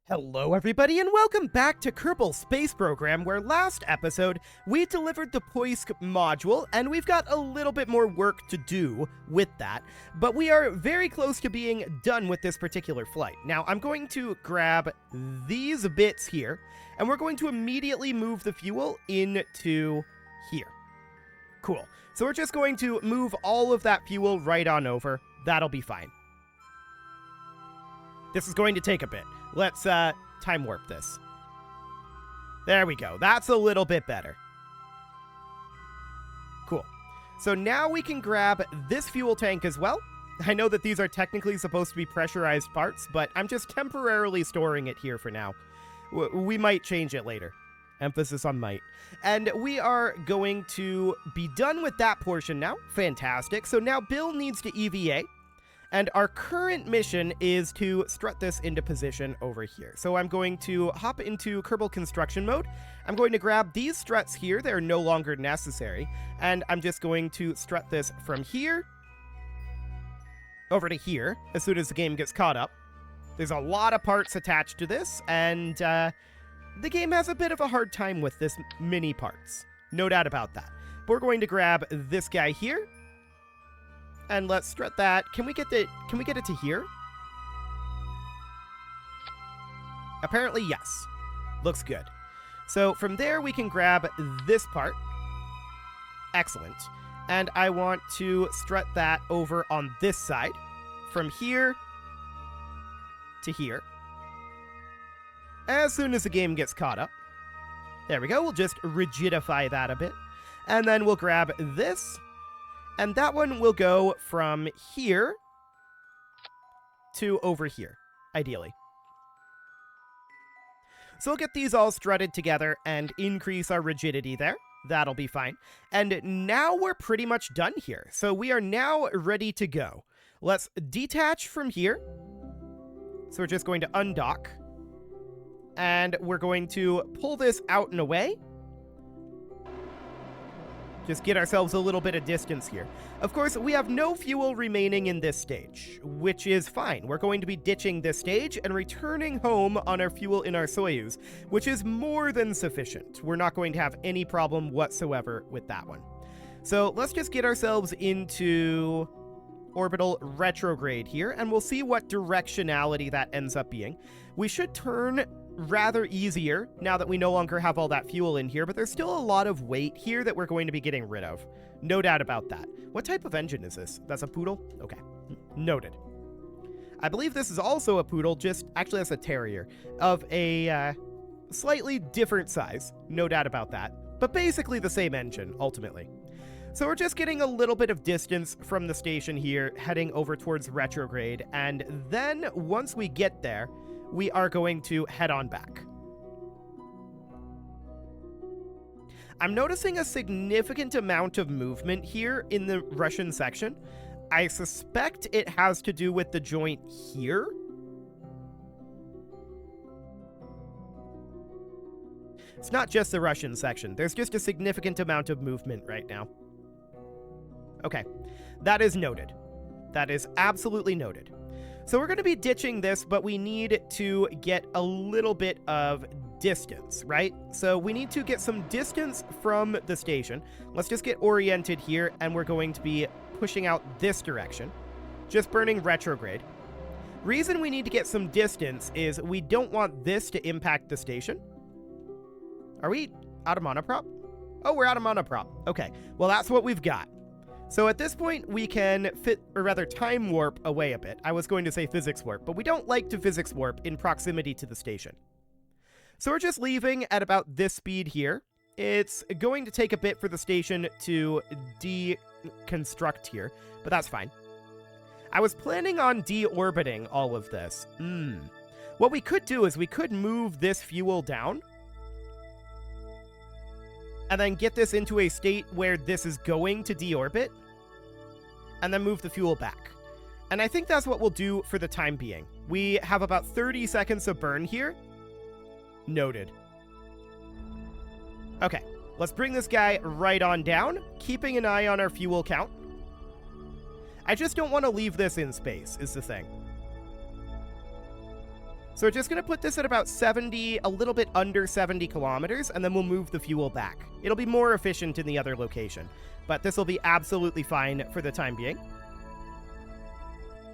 Hello everybody and welcome back to Kerbal Space Program, where last episode we delivered the Poisk module and we've got a little bit more work to do with that, but we are very close to being done with this particular flight. Now I'm going to grab these bits here and we're going to immediately move the fuel into here. Cool. So we're just going to move all of that fuel right on over. That'll be fine. This is going to take a bit. Let's time warp this. There we go. That's a little bit better. Cool. So now we can grab this fuel tank as well. I know that these are technically supposed to be pressurized parts, but I'm just temporarily storing it here for now. We might change it later. Emphasis on might. And we are going to be done with that portion now. Fantastic. So now Bill needs to EVA. And our current mission is to strut this into position over here. So I'm going to hop into Kerbal construction mode. I'm going to grab these struts here. They're no longer necessary. And I'm just going to strut this from here over to here as soon as the game gets caught up. There's a lot of parts attached to this, and the game has a bit of a hard time with this mini parts. No doubt about that. But we're going to grab this guy here. And let's strut that. Can we get it to here? Apparently, yes. Looks good. So from there, we can grab this part. Excellent. And I want to strut that over on this side. From here to here. As soon as the game gets caught up. There we go. We'll just rigidify that a bit. And then we'll grab this. And that one will go from here to over here, ideally. So we'll get these all strutted together and increase our rigidity there. That'll be fine. And now we're pretty much done here. So we are now ready to go. Let's detach from here. So we're just going to undock. And we're going to pull this out and away. Just get ourselves a little bit of distance here. Of course, we have no fuel remaining in this stage, which is fine. We're going to be ditching this stage and returning home on our fuel in our Soyuz, which is more than sufficient. We're not going to have any problem whatsoever with that one. So let's just get ourselves into orbital retrograde here, and we'll see what directionality that ends up being. We should turn rather easier now that we no longer have all that fuel in here, but there's still a lot of weight here that we're going to be getting rid of. No doubt about that. What type of engine is this? That's a Poodle? Okay. Noted. I believe this is also a Poodle, actually that's a Terrier, of a slightly different size. No doubt about that. But basically the same engine, ultimately. So we're just getting a little bit of distance from the station here, heading over towards retrograde, and then once we get there, we are going to head on back. I'm noticing a significant amount of movement here in the Russian section. I suspect it has to do with the joint here. It's not just the Russian section. There's just a significant amount of movement right now. Okay, that is noted. That is absolutely noted. So we're going to be ditching this, but we need to get a little bit of distance, right? So we need to get some distance from the station. Let's just get oriented here, and we're going to be pushing out this direction, just burning retrograde. Reason we need to get some distance is we don't want this to impact the station. Are we out of monoprop? Oh, we're out of monoprop. Okay, well, that's what we've got. So at this point, we can time warp away a bit. I was going to say physics warp, but we don't like to physics warp in proximity to the station. So we're just leaving at about this speed here. It's going to take a bit for the station to deconstruct here, but that's fine. I was planning on deorbiting all of this. What we could do is we could move this fuel down and then get this into a state where this is going to deorbit, and then move the fuel back. And I think that's what we'll do for the time being. We have about 30 seconds of burn here. Noted. Okay, let's bring this guy right on down, keeping an eye on our fuel count. I just don't want to leave this in space, is the thing. So we're just going to put this at about 70, a little bit under 70 kilometers, and then we'll move the fuel back. It'll be more efficient in the other location, but this will be absolutely fine for the time being.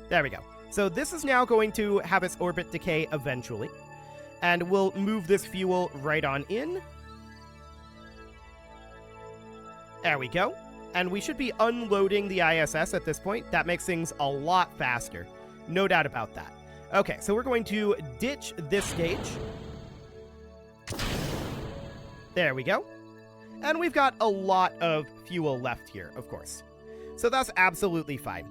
There we go. So this is now going to have its orbit decay eventually, and we'll move this fuel right on in. There we go. And we should be unloading the ISS at this point. That makes things a lot faster. No doubt about that. Okay, so we're going to ditch this stage. There we go. And we've got a lot of fuel left here, of course. So that's absolutely fine.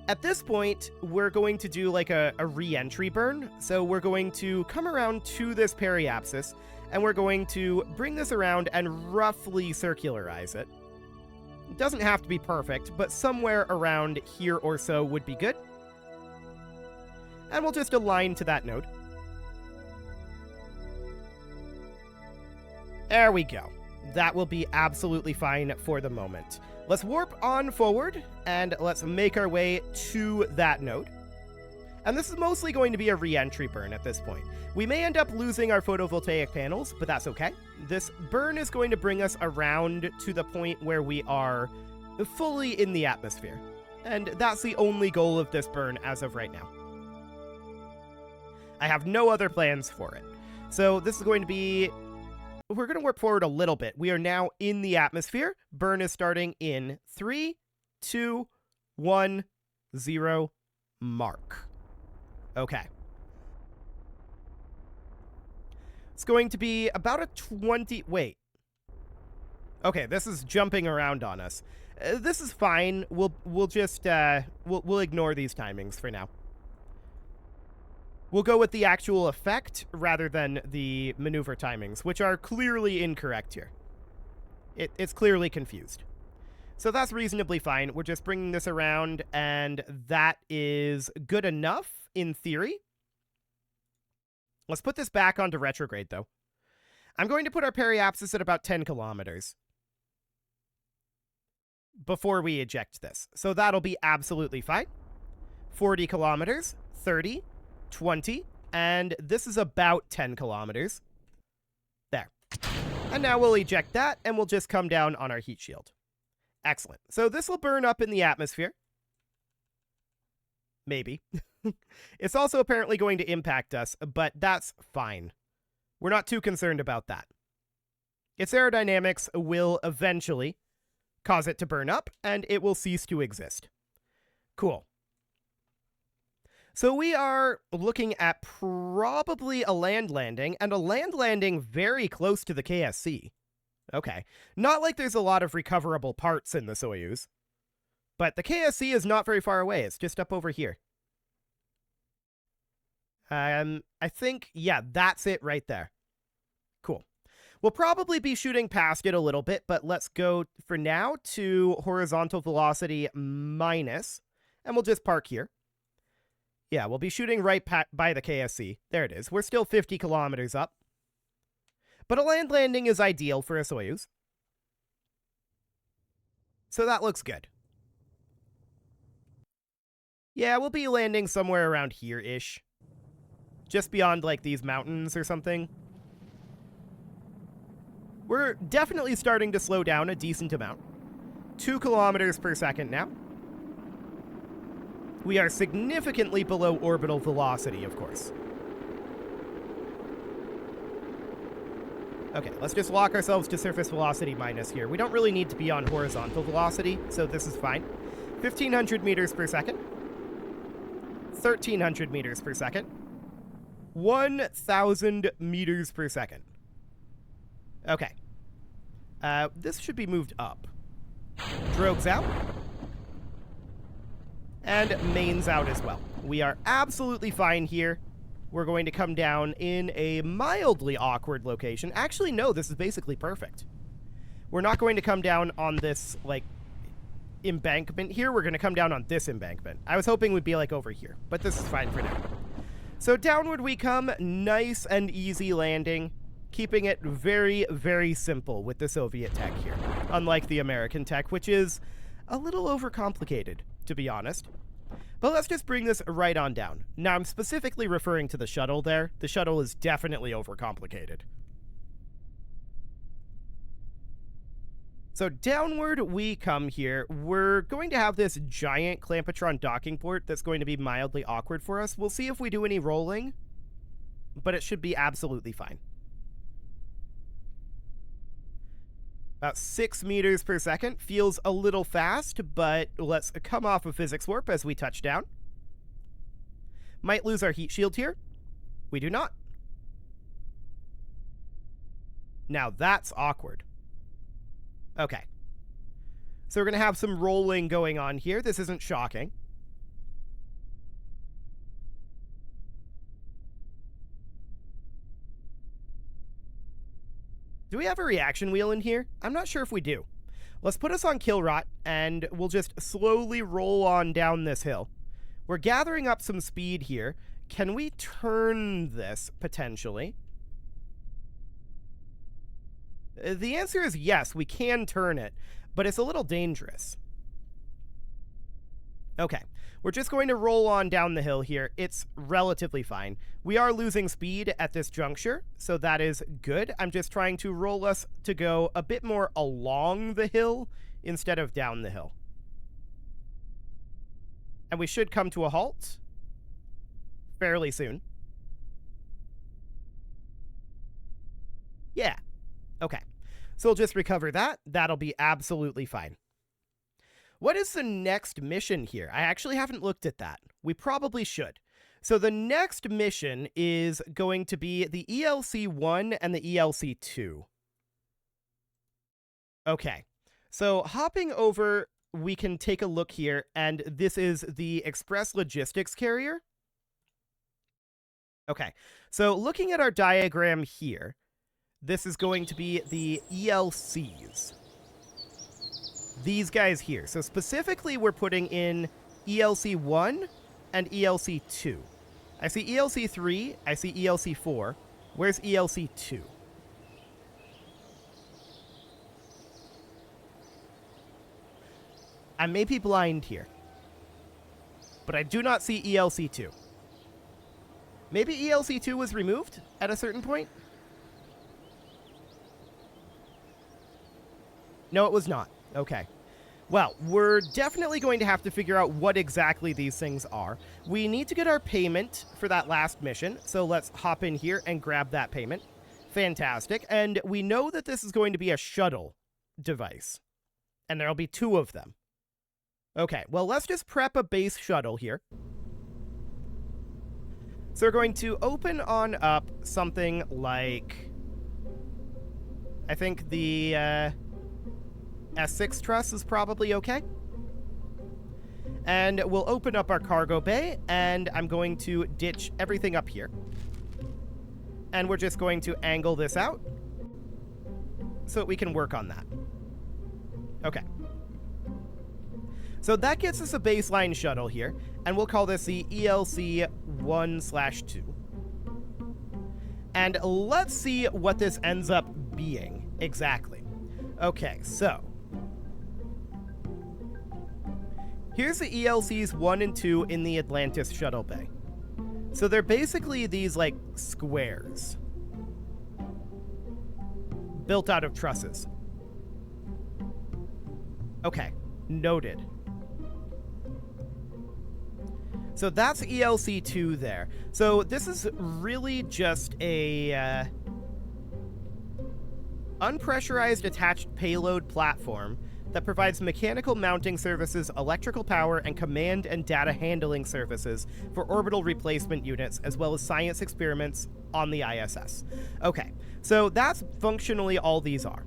At this point, we're going to do like a re-entry burn. So we're going to come around to this periapsis, and we're going to bring this around and roughly circularize it. It doesn't have to be perfect, but somewhere around here or so would be good. And we'll just align to that node. There we go. That will be absolutely fine for the moment. Let's warp on forward, and let's make our way to that node. And this is mostly going to be a re-entry burn at this point. We may end up losing our photovoltaic panels, but that's okay. This burn is going to bring us around to the point where we are fully in the atmosphere. And that's the only goal of this burn as of right now. I have no other plans for it. So this is going to be... We're going to warp forward a little bit. We are now in the atmosphere. Burn is starting in 3, 2, 1, 0, mark. Okay. It's going to be about a 20... Wait. Okay, this is jumping around on us. This is fine. We'll just we'll ignore these timings for now. We'll go with the actual effect rather than the maneuver timings, which are clearly incorrect here. It's clearly confused. So that's reasonably fine. We're just bringing this around, and that is good enough in theory. Let's put this back onto retrograde, though. I'm going to put our periapsis at about 10 kilometers before we eject this. So that'll be absolutely fine. 40 kilometers, 30, 20, and this is about 10 kilometers. There. And now we'll eject that, and we'll just come down on our heat shield. Excellent. So this will burn up in the atmosphere. Maybe. It's also apparently going to impact us, but that's fine. We're not too concerned about that. Its aerodynamics will eventually cause it to burn up, and it will cease to exist. Cool. So we are looking at probably a land landing, and a land landing very close to the KSC. Okay. Not like there's a lot of recoverable parts in the Soyuz. But the KSC is not very far away. It's just up over here. I think, yeah, that's it right there. Cool. We'll probably be shooting past it a little bit, but let's go for now to horizontal velocity minus, and we'll just park here. Yeah, we'll be shooting right by the KSC. There it is. We're still 50 kilometers up. But a land landing is ideal for a Soyuz. So that looks good. Yeah, we'll be landing somewhere around here-ish. Just beyond, like, these mountains or something. We're definitely starting to slow down a decent amount. 2 kilometers per second now. We are significantly below orbital velocity, of course. Okay, let's just lock ourselves to surface velocity minus here. We don't really need to be on horizontal velocity, so this is fine. 1,500 meters per second. 1,300 meters per second. 1,000 meters per second. Okay. This should be moved up. Drogues out. And mains out as well. We are absolutely fine here. We're going to come down in a mildly awkward location. Actually, no, this is basically perfect. We're not going to come down on this, like, embankment here. We're going to come down on this embankment. I was hoping we'd be, like, over here, but this is fine for now. So downward we come, nice and easy landing, keeping it very, very simple with the Soviet tech here, unlike the American tech, which is a little overcomplicated, to be honest. But let's just bring this right on down. Now, I'm specifically referring to the shuttle there. The shuttle is definitely overcomplicated. So downward we come here. We're going to have this giant Clampatron docking port that's going to be mildly awkward for us. We'll see if we do any rolling, but it should be absolutely fine. About 6 meters per second. Feels a little fast, but let's come off of physics warp as we touch down. Might lose our heat shield here. We do not. Now that's awkward. Okay. So we're going to have some rolling going on here. This isn't shocking. Do we have a reaction wheel in here? I'm not sure if we do. Let's put us on kill rot, and we'll just slowly roll on down this hill. We're gathering up some speed here. Can we turn this, potentially? The answer is yes, we can turn it, but it's a little dangerous. Okay, we're just going to roll on down the hill here. It's relatively fine. We are losing speed at this juncture, so that is good. I'm just trying to roll us to go a bit more along the hill instead of down the hill. And we should come to a halt fairly soon. Yeah. Okay. So we'll just recover that. That'll be absolutely fine. What is the next mission here? I actually haven't looked at that. We probably should. So the next mission is going to be the ELC-1 and the ELC-2. Okay. So hopping over, we can take a look here, and this is the Express Logistics Carrier. Okay. So looking at our diagram here, this is going to be the ELCs. These guys here. So specifically, we're putting in ELC-1 and ELC-2. I see ELC-3. I see ELC-4. Where's ELC-2? I may be blind here, but I do not see ELC-2. Maybe ELC-2 was removed at a certain point? No, it was not. Okay. Well, we're definitely going to have to figure out what exactly these things are. We need to get our payment for that last mission, so let's hop in here and grab that payment. Fantastic. And we know that this is going to be a shuttle device, and there'll be 2 of them. Okay, well, let's just prep a base shuttle here. So we're going to open on up something like, I think the S6 truss is probably okay. And we'll open up our cargo bay, and I'm going to ditch everything up here. And we're just going to angle this out so that we can work on that. Okay. So that gets us a baseline shuttle here, and we'll call this the ELC-1/2. And let's see what this ends up being exactly. Okay, so here's the ELCs 1 and 2 in the Atlantis shuttle bay. So they're basically these, like, squares built out of trusses. Okay, noted. So that's ELC-2 there. So this is really just a unpressurized attached payload platform that provides mechanical mounting services, electrical power, and command and data handling services for orbital replacement units, as well as science experiments on the ISS. Okay, so that's functionally all these are.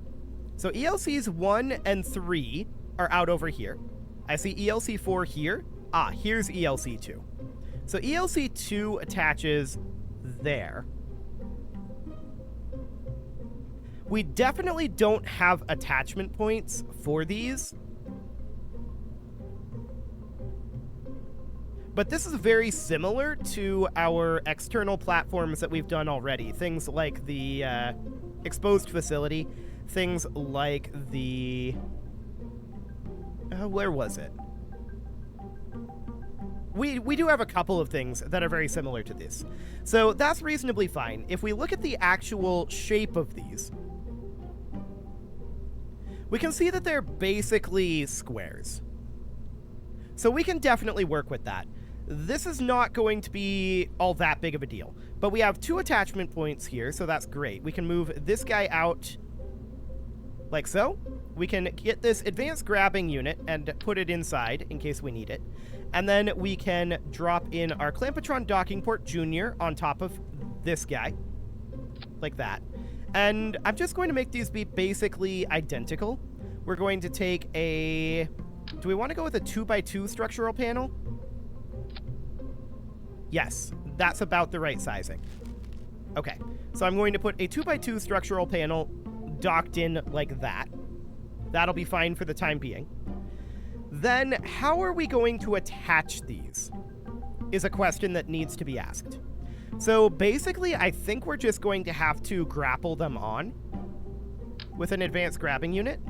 So ELCs 1 and 3 are out over here. I see ELC-4 here. Ah, here's ELC-2. So ELC-2 attaches there. We definitely don't have attachment points for these. But this is very similar to our external platforms that we've done already. Things like the exposed facility. Things like the... where was it? We do have a couple of things that are very similar to this. So that's reasonably fine. If we look at the actual shape of these, we can see that they're basically squares. So we can definitely work with that. This is not going to be all that big of a deal. But we have 2 attachment points here, so that's great. We can move this guy out like so. We can get this advanced grabbing unit and put it inside in case we need it. And then we can drop in our Clampatron docking port junior on top of this guy, like that. And I'm just going to make these be basically identical. We're going to take a... Do we want to go with a 2x2 structural panel? Yes, that's about the right sizing. Okay, so I'm going to put a 2x2 structural panel docked in like that. That'll be fine for the time being. Then, how are we going to attach these? Is a question that needs to be asked. So basically, I think we're just going to have to grapple them on with an advanced grabbing unit.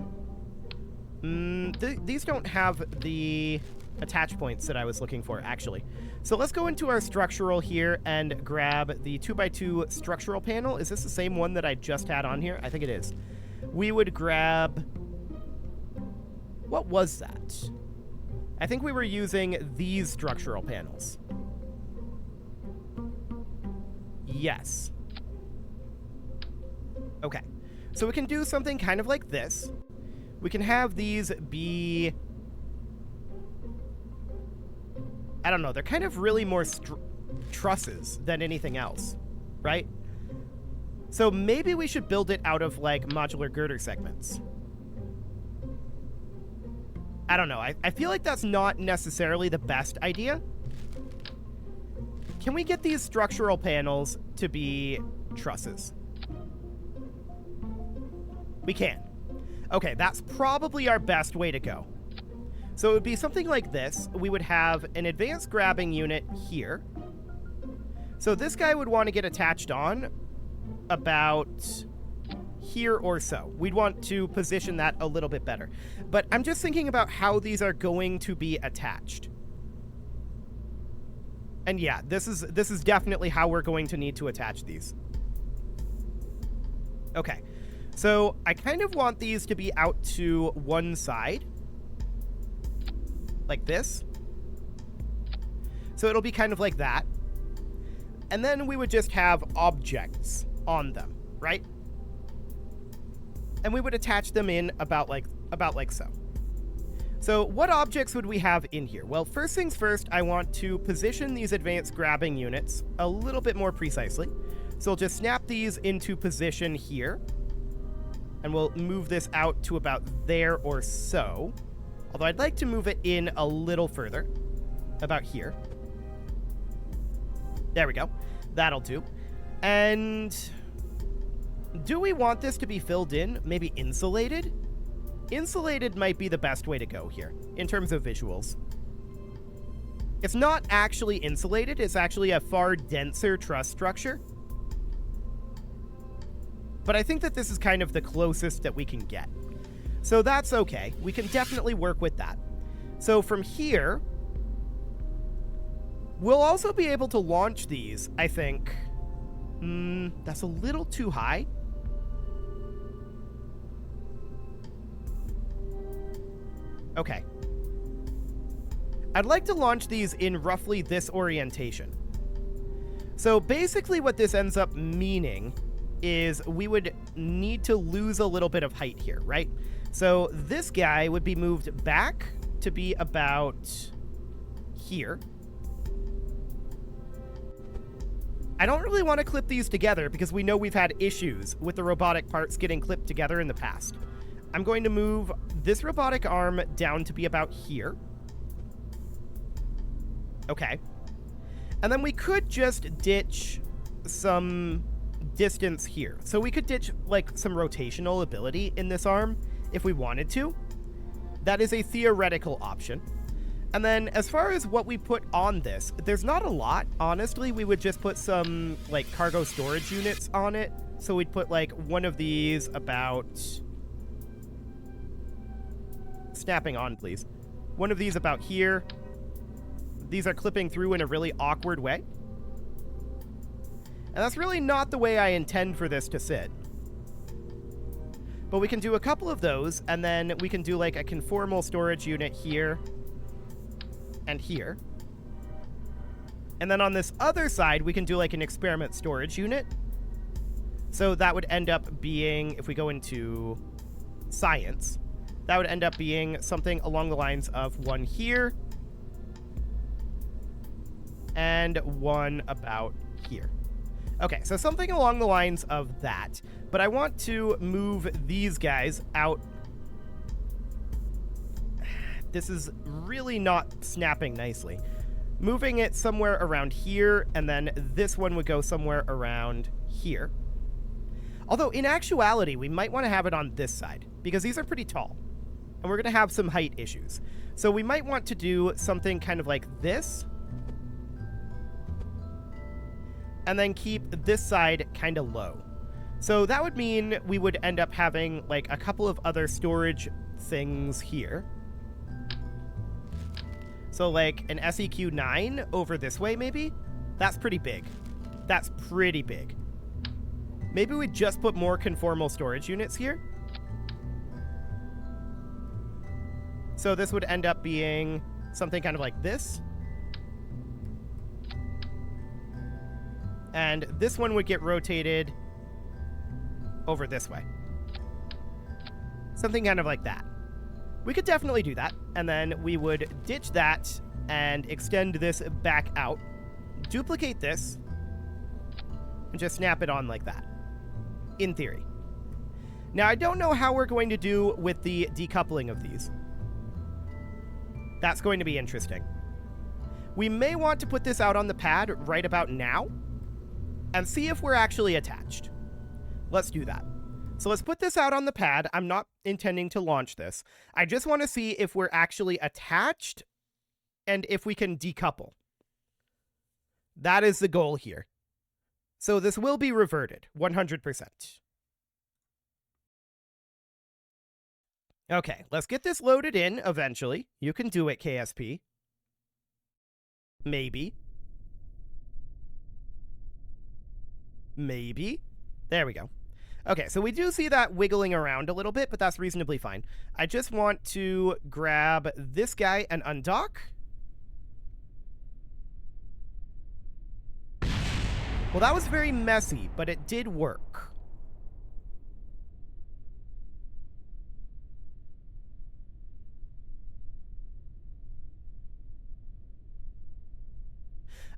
These don't have the attach points that I was looking for, actually. So let's go into our structural here and grab the 2x2 structural panel. Is this the same one that I just had on here? I think it is. We would grab... What was that? I think we were using these structural panels. Yes. Okay. So we can do something kind of like this. We can have these be... I don't know. They're kind of really more trusses than anything else, right? So maybe we should build it out of, like, modular girder segments. I don't know. I feel like that's not necessarily the best idea. Can we get these structural panels to be trusses? We can. Okay, that's probably our best way to go. So it would be something like this. We would have an advanced grabbing unit here. So this guy would want to get attached on about here or so. We'd want to position that a little bit better. But I'm just thinking about how these are going to be attached. And yeah, this is definitely how we're going to need to attach these. Okay. So I kind of want these to be out to one side. Like this. So it'll be kind of like that. And then we would just have objects on them, right? And we would attach them in about like so. So what objects would we have in here? Well, first things first, I want to position these advanced grabbing units a little bit more precisely. So we'll just snap these into position here. And we'll move this out to about there or so. Although I'd like to move it in a little further. About here. There we go. That'll do. And do we want this to be filled in? Maybe insulated? Insulated might be the best way to go here, in terms of visuals. It's not actually insulated, it's actually a far denser truss structure. But I think that this is kind of the closest that we can get. So that's okay. We can definitely work with that. So from here, we'll also be able to launch these, I think. That's a little too high. Okay. I'd like to launch these in roughly this orientation. So basically what this ends up meaning is we would need to lose a little bit of height here, right? So this guy would be moved back to be about here. I don't really want to clip these together because we know we've had issues with the robotic parts getting clipped together in the past. I'm going to move this robotic arm down to be about here. Okay. And then we could just ditch some distance here. So we could ditch like some rotational ability in this arm if we wanted to. That is a theoretical option. And then as far as what we put on this, there's not a lot. Honestly, we would just put some like cargo storage units on it. So we'd put like one of these about... Snapping on, please. One of these about here. these are clipping through in a really awkward way. And that's really not the way I intend for this to sit. But we can do a couple of those, and then we can do like a conformal storage unit here and here. And then on this other side, we can do like an experiment storage unit. So that would end up being, if we go into science, that would end up being something along the lines of one here and one about here. Okay, so something along the lines of that. But I want to move these guys out. This is really not snapping nicely. Moving it somewhere around here, and then this one would go somewhere around here. Although, in actuality, we might want to have it on this side, because these are pretty tall, and we're going to have some height issues. So we might want to do something kind of like this, and then keep this side kind of low. So that would mean we would end up having like a couple of other storage things here. So like an SEQ9 over this way, maybe? That's pretty big. That's pretty big. Maybe we just put more conformal storage units here. So this would end up being something kind of like this. And this one would get rotated over this way. Something kind of like that. We could definitely do that. And then we would ditch that and extend this back out. Duplicate this. And just snap it on like that. In theory. Now, I don't know how we're going to do with the decoupling of these. That's going to be interesting. We may want to put this out on the pad right about now and see if we're actually attached. Let's do that. So let's put this out on the pad. I'm not intending to launch this. I just want to see if we're actually attached and if we can decouple. That is the goal here. So this will be reverted, 100%. Okay, let's get this loaded in eventually. You can do it, KSP. Maybe. Maybe. There we go. Okay, so we do see that wiggling around a little bit, but that's reasonably fine. I just want to grab this guy and undock. Well, that was very messy, but it did work.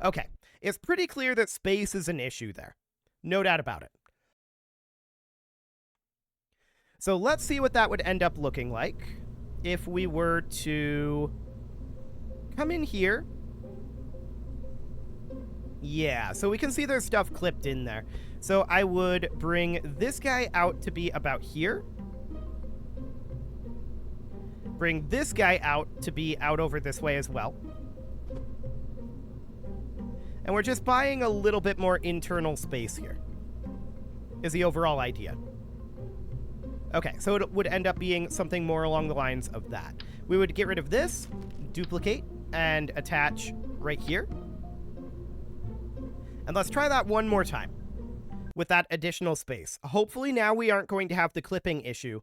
Okay, it's pretty clear that space is an issue there. No doubt about it. So let's see what that would end up looking like if we were to come in here. Yeah, so we can see there's stuff clipped in there. So I would bring this guy out to be about here. Bring this guy out to be out over this way as well. And we're just buying a little bit more internal space here, is the overall idea. Okay, so it would end up being something more along the lines of that. We would get rid of this, duplicate, and attach right here. And let's try that one more time with that additional space. Hopefully now we aren't going to have the clipping issue.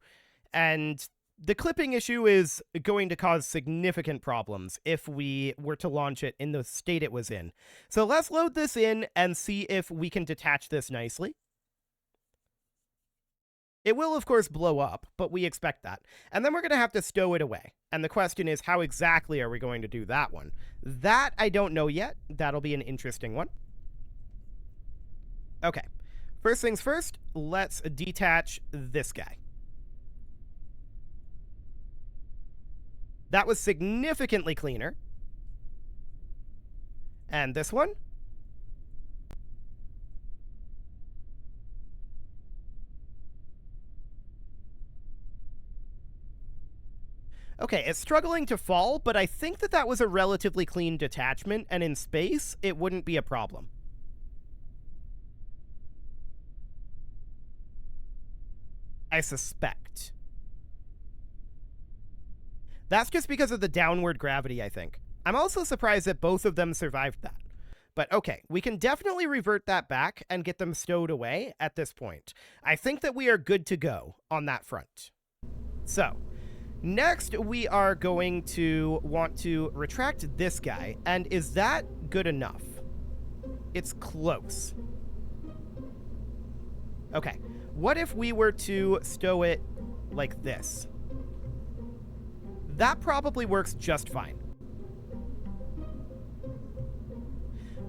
And the clipping issue is going to cause significant problems if we were to launch it in the state it was in. So let's load this in and see if we can detach this nicely. It will, of course, blow up, but we expect that. And then we're going to have to stow it away. And the question is, how exactly are we going to do that one? That I don't know yet. That'll be an interesting one. Okay. First things first, let's detach this guy. That was significantly cleaner. And this one? Okay, it's struggling to fall, but I think that that was a relatively clean detachment, and in space, it wouldn't be a problem. I suspect. That's just because of the downward gravity, I think. I'm also surprised that both of them survived that. But okay, we can definitely revert that back and get them stowed away at this point. I think that we are good to go on that front. So, next we are going to want to retract this guy. And is that good enough? It's close. Okay, what if we were to stow it like this? That probably works just fine.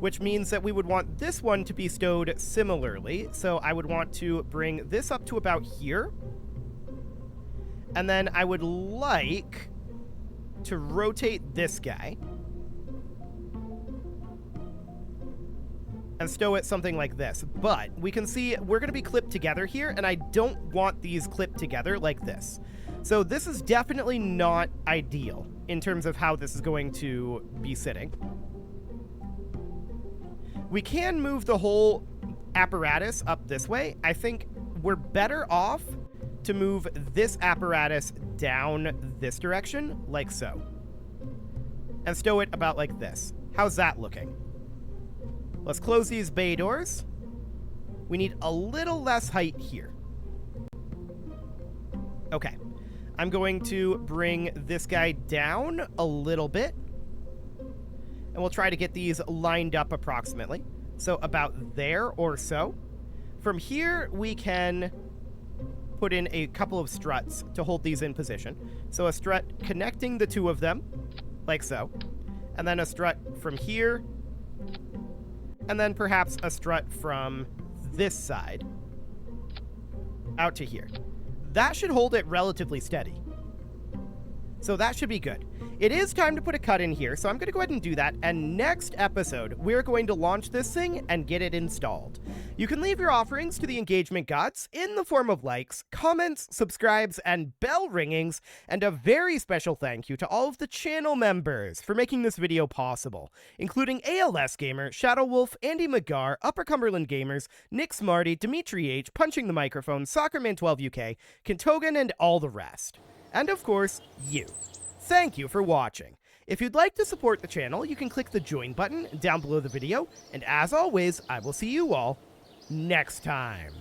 Which means that we would want this one to be stowed similarly. So I would want to bring this up to about here. And then I would like to rotate this guy and stow it something like this. But we can see we're going to be clipped together here, and I don't want these clipped together like this. So this is definitely not ideal in terms of how this is going to be sitting. We can move the whole apparatus up this way. I think we're better off to move this apparatus down this direction, like so. And stow it about like this. How's that looking? Let's close these bay doors. We need a little less height here. Okay. I'm going to bring this guy down a little bit. And we'll try to get these lined up approximately. So about there or so. From here, we can put in a couple of struts to hold these in position. So a strut connecting the two of them, like so. And then a strut from here. And then perhaps a strut from this side out to here. That should hold it relatively steady. So that should be good. It is time to put a cut in here, so I'm going to go ahead and do that, and next episode, we're going to launch this thing and get it installed. You can leave your offerings to the engagement gods in the form of likes, comments, subscribes, and bell ringings, and a very special thank you to all of the channel members for making this video possible, including ALS Gamer, Shadow Wolf, Andy McGar, Upper Cumberland Gamers, Nick Smarty, Dimitri H, Punching the Microphone, Soccerman12UK, Kentogan, and all the rest. And of course, you. Thank you for watching. If you'd like to support the channel, you can click the join button down below the video, and as always, I will see you all next time.